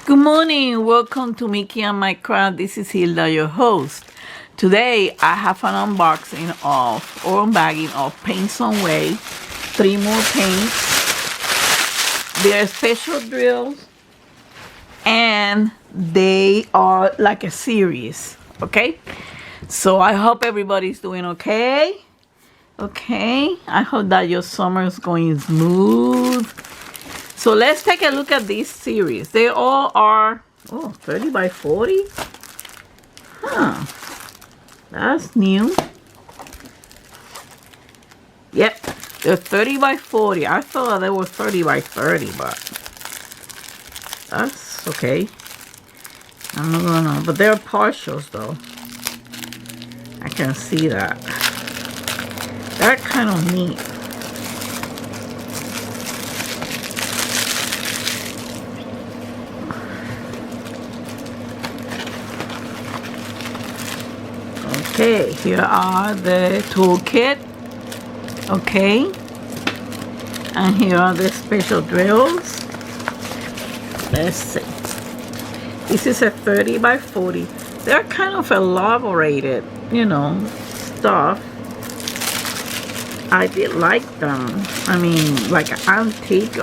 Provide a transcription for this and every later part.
Good morning, welcome to Mickey and My Craft. This is Hilda, your host. Today I have an unboxing of or unbagging of Paintsomeway. 3 more paints. They are special drills and they are like a series, okay? So I hope everybody's doing okay. Okay, I hope that your summer is going smooth. So let's take a look at this series. They all are 30 by 40. Huh. That's new. Yep. They're 30 by 40. I thought they were 30 by 30, but that's okay. I'm not gonna, but they're partials though. I can see that. They're kind of neat. Okay, here are the toolkit. Okay, and here are the special drills. Let's see. This is a 30 by 40. They're kind of elaborated, you know, stuff. I did like them. I mean, like an antique,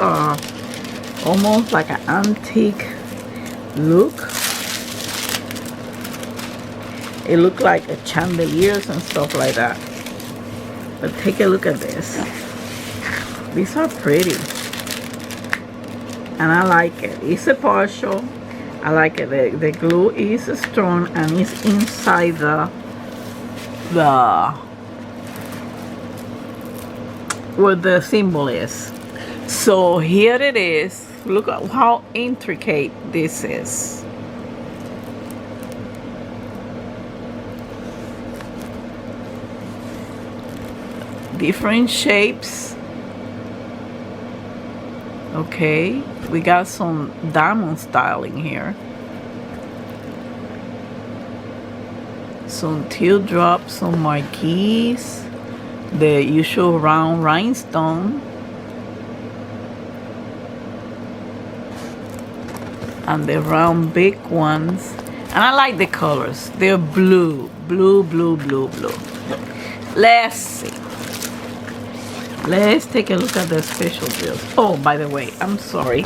almost like an antique look. It looked like a chandeliers and stuff like that. But take a look at this. These are pretty. And I like it. It's a partial. I like it. The glue is strong and it's inside where the symbol is. So here it is. Look at how intricate this is. Different shapes. Okay, we got some diamond styling here. Some teardrops, some marquees, the usual round rhinestone, and the round big ones. And I like the colors. They're blue. Let's see. Let's take a look at the special drills. Oh, by the way, I'm sorry.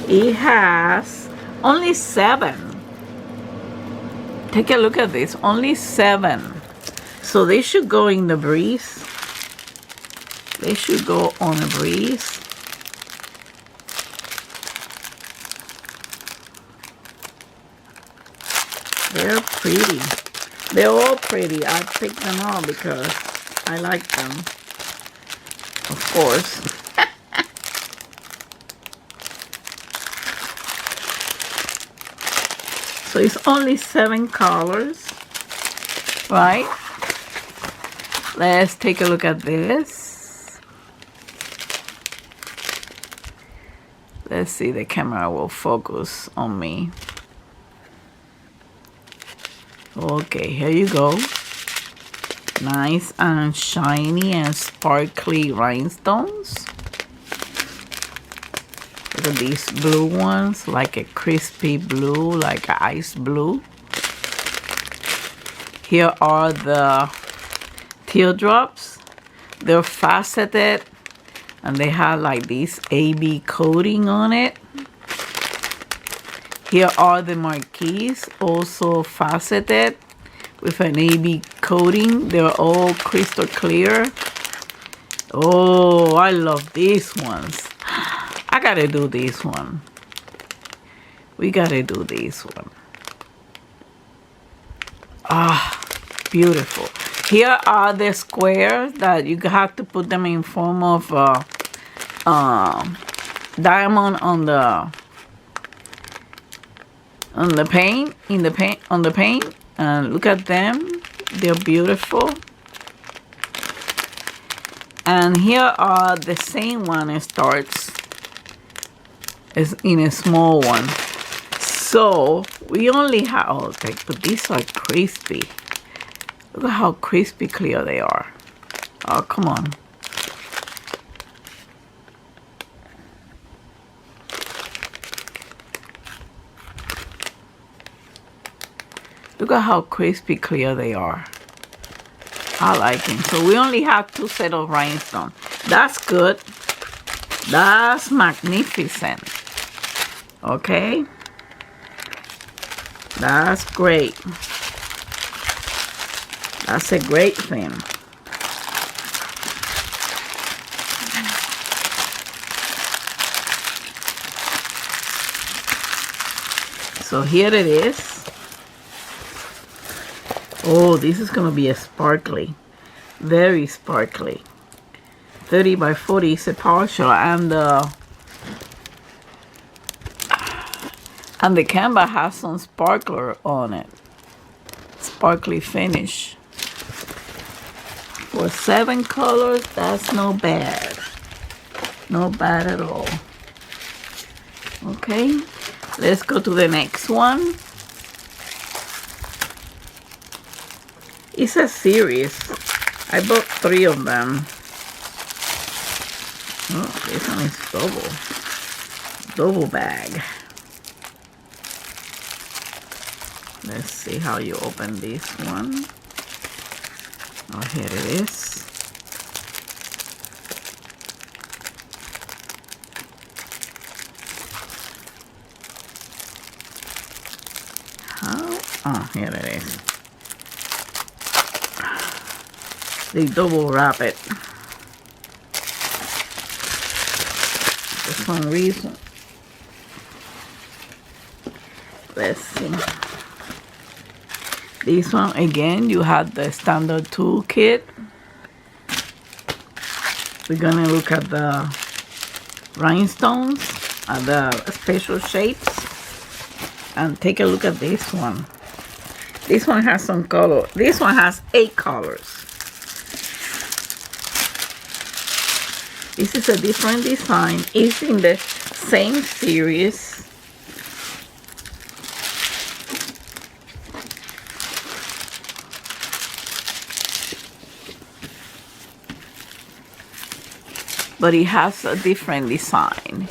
It has only 7. Take a look at this. Only 7. So they should go in the breeze. They should go on a breeze. They're pretty. They're all pretty. I picked them all because I like them. Of course. So it's only 7 colors, right? Let's take a look at this. Let's see, the camera will focus on me. Okay, here you go. Nice and shiny and sparkly rhinestones. Look at these blue ones, like a crispy blue, like an ice blue. Here are the teardrops. They're faceted and they have like this AB coating on it. Here are the marquees, also faceted with an AB coating. They're all crystal clear. Oh, I love these ones. I gotta do this one. We gotta do this one. Ah, beautiful. Here are the squares that you have to put them in form of diamond on the paint, on the paint. And look at them. They're beautiful. And here are the same one. It starts as in a small one. So we only have, oh, okay, but these are crispy. Look at how crispy clear they are. Oh, come on. Look at how crispy clear they are. I like them. So we only have 2 sets of rhinestones. That's good. That's magnificent. Okay. That's great. That's a great thing. So here it is. Oh, this is going to be a sparkly. Very sparkly. 30 by 40 is a partial, and the canvas has some sparkler on it. Sparkly finish. For 7 colors, that's not bad. Not bad at all. Okay, let's go to the next one. It's a series. I bought 3 of them. Oh, this one is double bag. Let's see how you open this one. Oh, here it is. How? Oh, here it is. They double wrap it. For some reason. Let's see. This one, again, you have the standard toolkit. We're gonna look at the rhinestones, at the special shapes, and take a look at this one. This one has some color. This one has 8 colors. This is a different design. It's in the same series. But it has a different design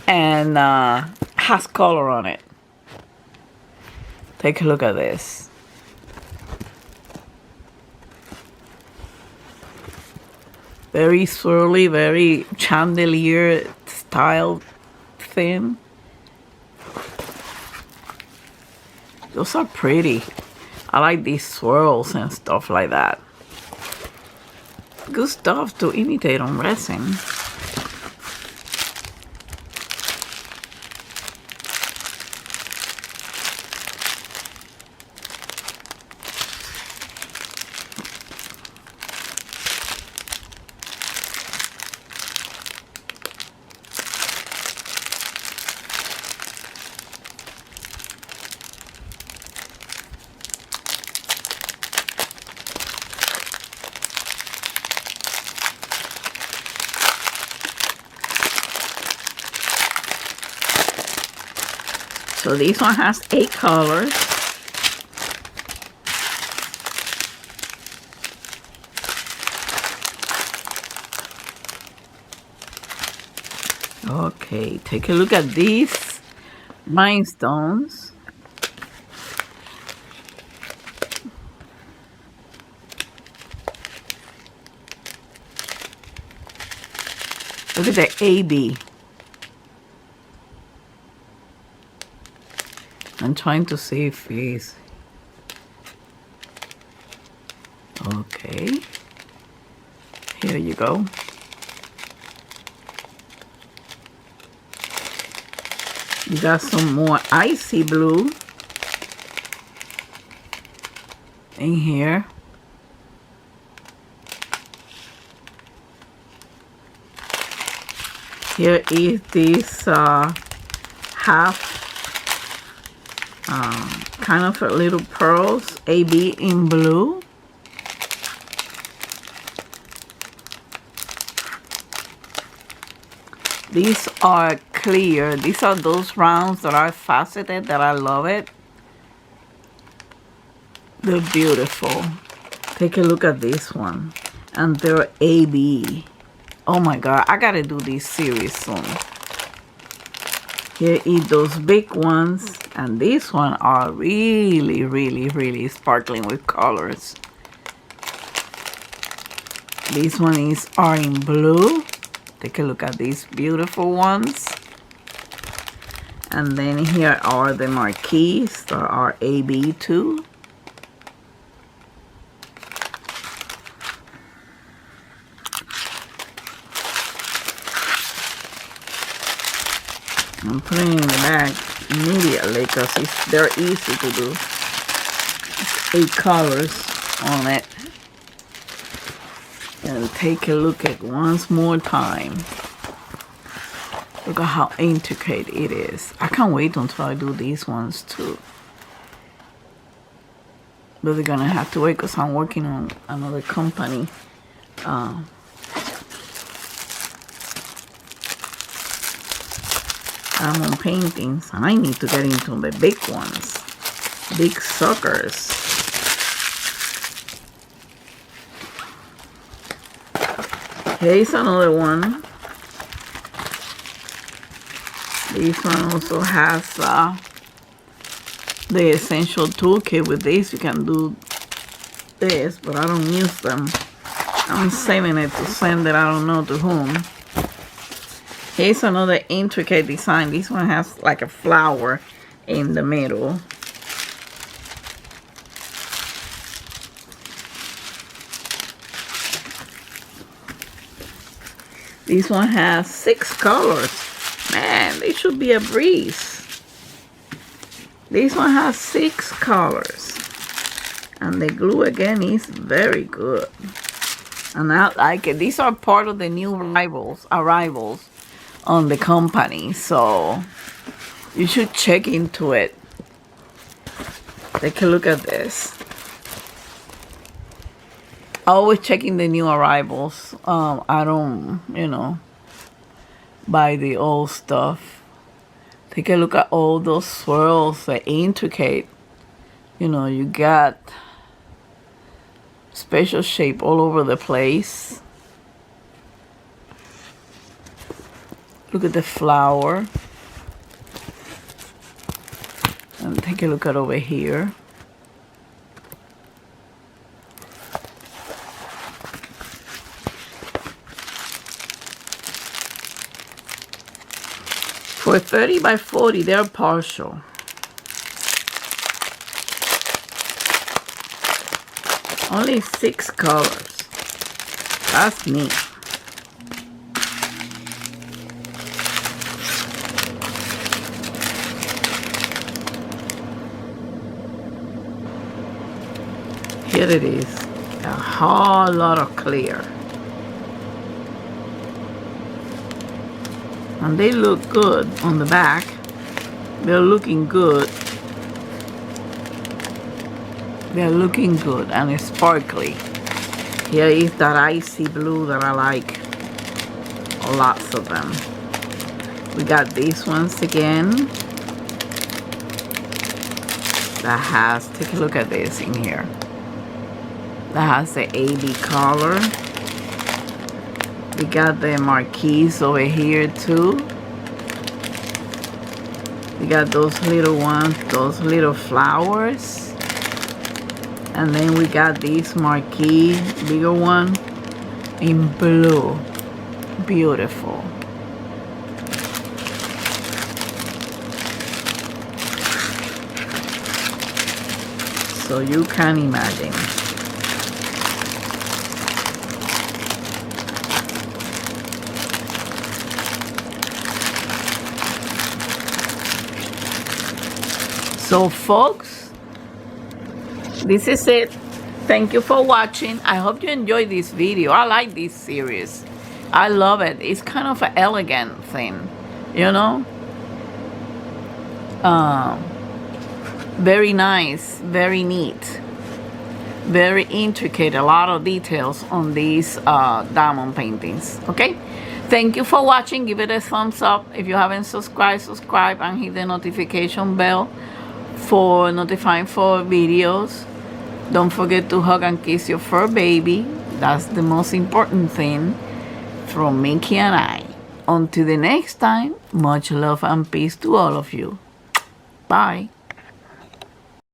and has color on it. Take a look at this. Very swirly, very chandelier style thing. Those are pretty. I like these swirls and stuff like that. Good stuff to imitate on resin. So this one has 8 colors. Okay, take a look at these rhinestones. Look at the AB. I'm trying to see if he's okay. Here you go. You got some more icy blue in here. Here is this half kind of a little pearls, AB in blue. These are clear. These are those rounds that are faceted that I love it. They're beautiful. Take a look at this one. And they're AB. Oh my God, I gotta do this series soon. Here is those big ones, and these one are really, really, really sparkling with colors. This one are in blue. Take a look at these beautiful ones. And then here are the marquees that are AB2. I'm putting it in the bag immediately because they're easy to do. It's 8 colors on it. And take a look at once more time. Look at how intricate it is. I can't wait until I do these ones too. But they're gonna have to wait because I'm working on another company. I'm on paintings and I need to get into the big ones. Big suckers. Here's another one. This one also has the essential toolkit. With this you can do this, but I don't use them. I'm saving it to send it, I don't know to whom. Here's another intricate design. This one has like a flower in the middle. This one has 6 colors. Man, this should be a breeze. This one has 6 colors. And the glue again is very good. And I like it. These are part of the new arrivals on the company. So you should check into it. Take a look at this. Always checking the new arrivals. I don't, buy the old stuff. Take a look at all those swirls, the intricate. You got special shape all over the place. Look at the flower. And take a look at over here. For 30 by 40, they're partial. Only 6 colors. That's neat. Here it is. A whole lot of clear. And they look good on the back. They're looking good. They're looking good and it's sparkly. Here is that icy blue that I like. Lots of them. We got these ones again. That has, take a look at this in here. That has the AB color. We got the marquees over here too. We got those little ones, those little flowers. And then we got these marquee, bigger one, in blue. Beautiful. So you can imagine. So folks, this is it. Thank you for watching. I hope you enjoyed this video. I like this series. I love it. It's kind of an elegant thing, very nice, very neat, very intricate. A lot of details on these diamond paintings. Okay, thank you for watching. Give it a thumbs up. If you haven't subscribed, subscribe and hit the notification bell for notifying for videos. Don't forget to hug and kiss your fur baby. That's the most important thing from Mickey and I. until the next time, much love and peace to all of you. Bye.